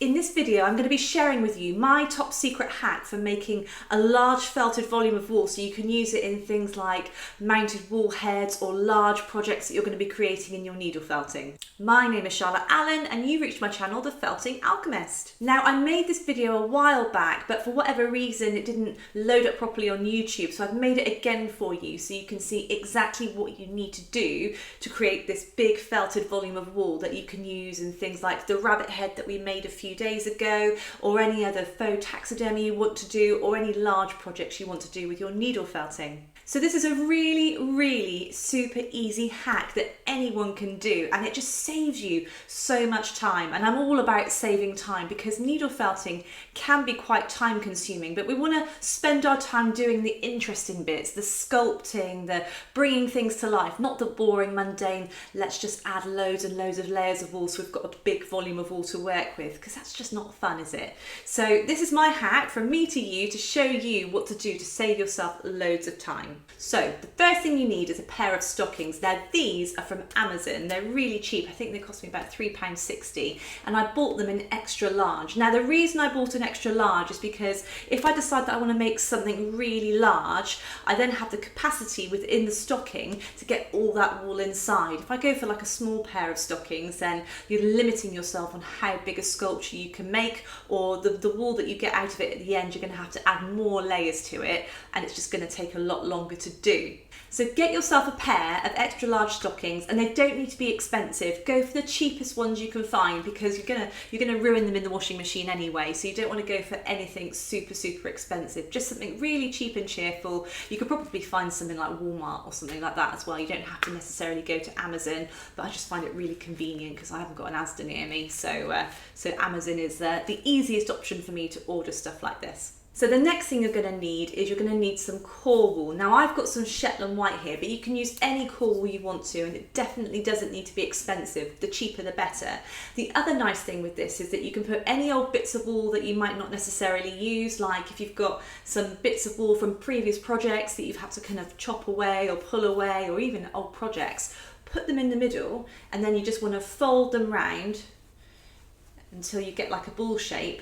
In this video, I'm going to be sharing with you my top secret hack for making a large felted volume of wool so you can use it in things like mounted wool heads or large projects that you're going to be creating in your needle felting. My name is Charlotte Allen and you reached my channel, The Felting Alchemist. Now, I made this video a while back, but for whatever reason it didn't load up properly on YouTube, so I've made it again for you so you can see exactly what you need to do to create this big felted volume of wool that you can use in things like the rabbit head that we made a few days ago, or any other faux taxidermy you want to do, or any large projects you want to do with your needle felting. So this is a really super easy hack that anyone can do, and it just saves you so much time. And I'm all about saving time because needle felting can be quite time consuming, but we want to spend our time doing the interesting bits, the sculpting, the bringing things to life, not the boring, mundane, let's just add loads and loads of layers of wool so we've got a big volume of wool to work with, because that's just not fun, is it? So this is my hack from me to you to show you what to do to save yourself loads of time. So the first thing you need is a pair of stockings. Now these are from Amazon. They're really cheap. I think they cost me about £3.60, and I bought them in extra large. Now the reason I bought an extra large is because if I decide that I want to make something really large, I then have the capacity within the stocking to get all that wool inside. If I go for like a small pair of stockings, then you're limiting yourself on how big a sculpture you can make, or the wool that you get out of it at the end, you're going to have to add more layers to it, and it's just going to take a lot longer to do. So get yourself a pair of extra large stockings, and they don't need to be expensive. Go for the cheapest ones you can find because you're gonna ruin them in the washing machine anyway, so you don't want to go for anything super expensive. Just something really cheap and cheerful. You could probably find something like Walmart or something like that as well. You don't have to necessarily go to Amazon, but I just find it really convenient because I haven't got an Asda near me, so Amazon is the easiest option for me to order stuff like this. So the next thing you're going to need is you're going to need some core wool. Now I've got some Shetland white here, but you can use any core wool you want to, and it definitely doesn't need to be expensive. The cheaper the better. The other nice thing with this is that you can put any old bits of wool that you might not necessarily use, like if you've got some bits of wool from previous projects that you've had to kind of chop away or pull away, or even old projects, put them in the middle, and then you just want to fold them round until you get like a ball shape,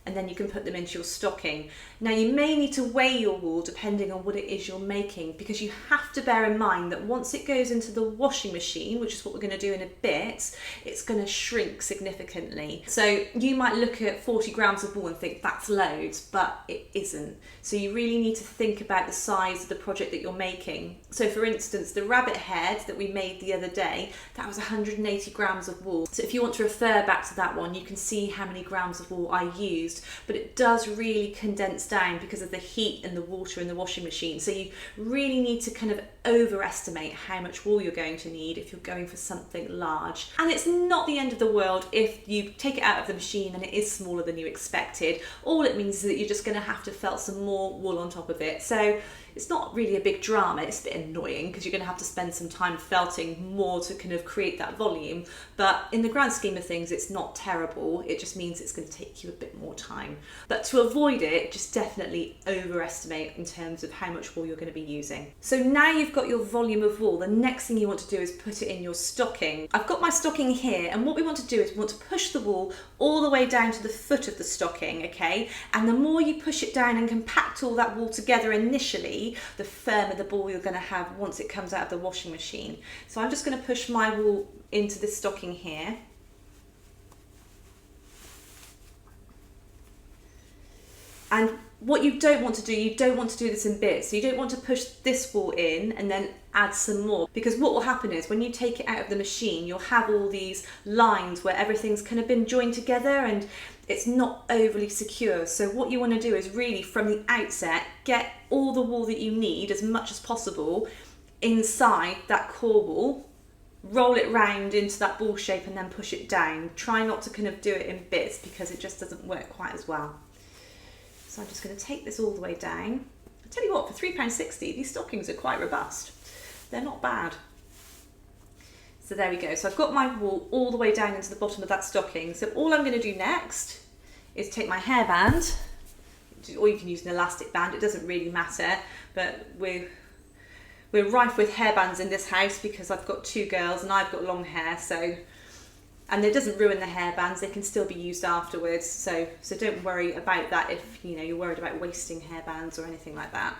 and then you can put them into your stocking. Now you may need to weigh your wool depending on what it is you're making, because you have to bear in mind that once it goes into the washing machine, which is what we're going to do in a bit, it's going to shrink significantly. So you might look at 40 grams of wool and think that's loads, but it isn't. So you really need to think about the size of the project that you're making. So for instance, the rabbit head that we made the other day, that was 180 grams of wool. So if you want to refer back to that one, you can see how many grams of wool I used, but it does really condense down because of the heat and the water in the washing machine. So you really need to kind of overestimate how much wool you're going to need if you're going for something large. And it's not the end of the world if you take it out of the machine and it is smaller than you expected. All it means is that you're just going to have to felt some more wool on top of it. So it's not really a big drama. It's a bit annoying because you're going to have to spend some time felting more to kind of create that volume, but in the grand scheme of things it's not terrible. It just means it's going to take you a bit more time. But to avoid it, just definitely overestimate in terms of how much wool you're going to be using. So now you've got your volume of wool, the next thing you want to do is put it in your stocking. I've got my stocking here, and what we want to do is we want to push the wool all the way down to the foot of the stocking, okay? And the more you push it down and compact all that wool together initially, the firmer the ball you're going to have once it comes out of the washing machine. So I'm just going to push my wool into this stocking here. And what you don't want to do, you don't want to do this in bits. So you don't want to push this wool in and then add some more, because what will happen is when you take it out of the machine, you'll have all these lines where everything's kind of been joined together and it's not overly secure. So what you want to do is really from the outset get all the wool that you need, as much as possible, inside that core wool, roll it round into that ball shape and then push it down. Try not to kind of do it in bits because it just doesn't work quite as well. So I'm just going to take this all the way down. I tell you what, for £3.60 these stockings are quite robust. They're not bad. So there we go. So I've got my wool all the way down into the bottom of that stocking. So all I'm going to do next is take my hairband, or you can use an elastic band, it doesn't really matter, but we're rife with hairbands in this house because I've got two girls and I've got long hair, so And it doesn't ruin the hairbands, they can still be used afterwards, so don't worry about that if you're worried about wasting hairbands or anything like that.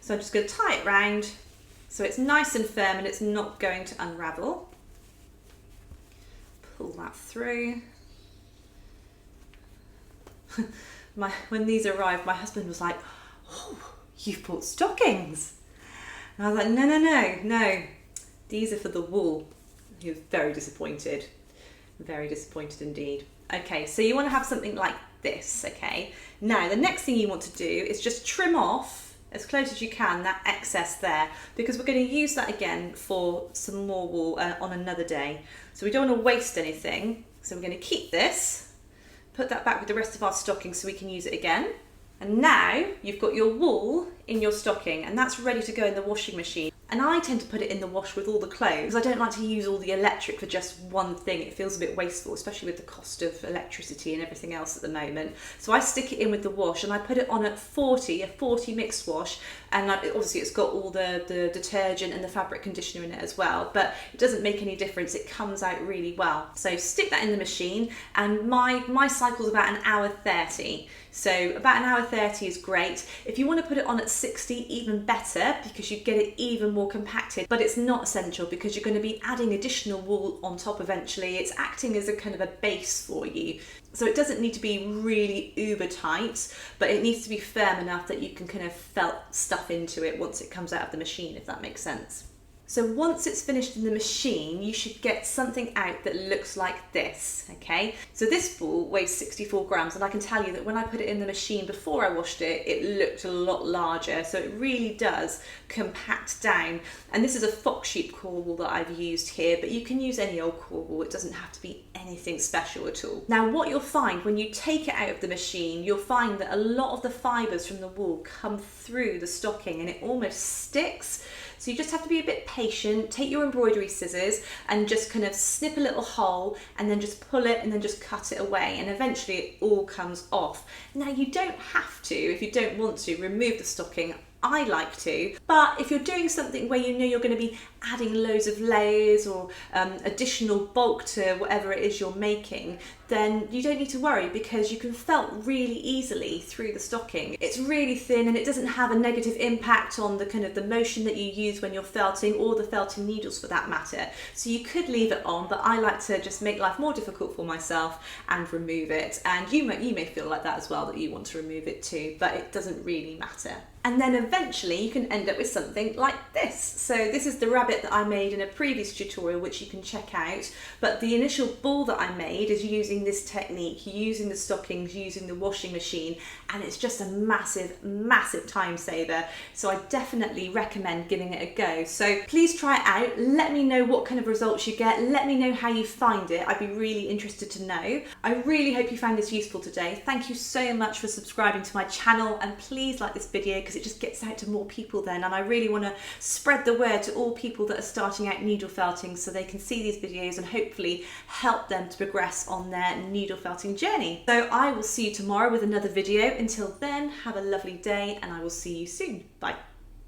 So I'm just going to tie it round so it's nice and firm and it's not going to unravel. Pull that through. When these arrived, my husband was like, "Oh, you've bought stockings." And I was like, no, these are for the wool. He was very disappointed indeed. Okay, so you want to have something like this, okay? Now, the next thing you want to do is just trim off as close as you can that excess there, because we're going to use that again for some more wool on another day. So we don't want to waste anything. So we're going to keep this, put that back with the rest of our stocking so we can use it again. And now you've got your wool in your stocking and that's ready to go in the washing machine. And I tend to put it in the wash with all the clothes. I don't like to use all the electric for just one thing. It feels a bit wasteful, especially with the cost of electricity and everything else at the moment. So I stick it in with the wash and I put it on at 40, a 40 mixed wash. And obviously it's got all the detergent and the fabric conditioner in it as well, but it doesn't make any difference. It comes out really well. So stick that in the machine, and my cycle's about an hour 30. So about an hour 30 is great. If you want to put it on at 60, even better, because you get it even more compacted, but it's not essential because you're going to be adding additional wool on top eventually. It's acting as a kind of a base for you. So it doesn't need to be really uber tight, but it needs to be firm enough that you can kind of felt stuff into it once it comes out of the machine, if that makes sense. So once it's finished in the machine, you should get something out that looks like this, okay? So this ball weighs 64 grams, and I can tell you that when I put it in the machine before I washed it, it looked a lot larger. So it really does compact down. And this is a fox sheep core wool that I've used here, but you can use any old core wool. It doesn't have to be anything special at all. Now, what you'll find when you take it out of the machine, you'll find that a lot of the fibres from the wool come through the stocking and it almost sticks. So you just have to be a bit patient, take your embroidery scissors and just kind of snip a little hole and then just pull it and then just cut it away, and eventually it all comes off. Now, you don't have to, if you don't want to, remove the stocking. I like to, but if you're doing something where you know you're going to be adding loads of layers or additional bulk to whatever it is you're making, then you don't need to worry because you can felt really easily through the stocking. It's really thin and it doesn't have a negative impact on the kind of the motion that you use when you're felting, or the felting needles for that matter. So you could leave it on, but I like to just make life more difficult for myself and remove it. And you may feel like that as well, that you want to remove it too, but it doesn't really matter. And then eventually you can end up with something like this. So this is the rabbit that I made in a previous tutorial, which you can check out. But the initial ball that I made is using this technique, using the stockings, using the washing machine, and it's just a massive, massive time saver. So I definitely recommend giving it a go. So please try it out. Let me know what kind of results you get. Let me know how you find it. I'd be really interested to know. I really hope you found this useful today. Thank you so much for subscribing to my channel, and please like this video because it just gets out to more people then, and I really want to spread the word to all people that are starting out needle felting so they can see these videos and hopefully help them to progress on their needle felting journey. So I will see you tomorrow with another video. Until then, have a lovely day and I will see you soon. Bye.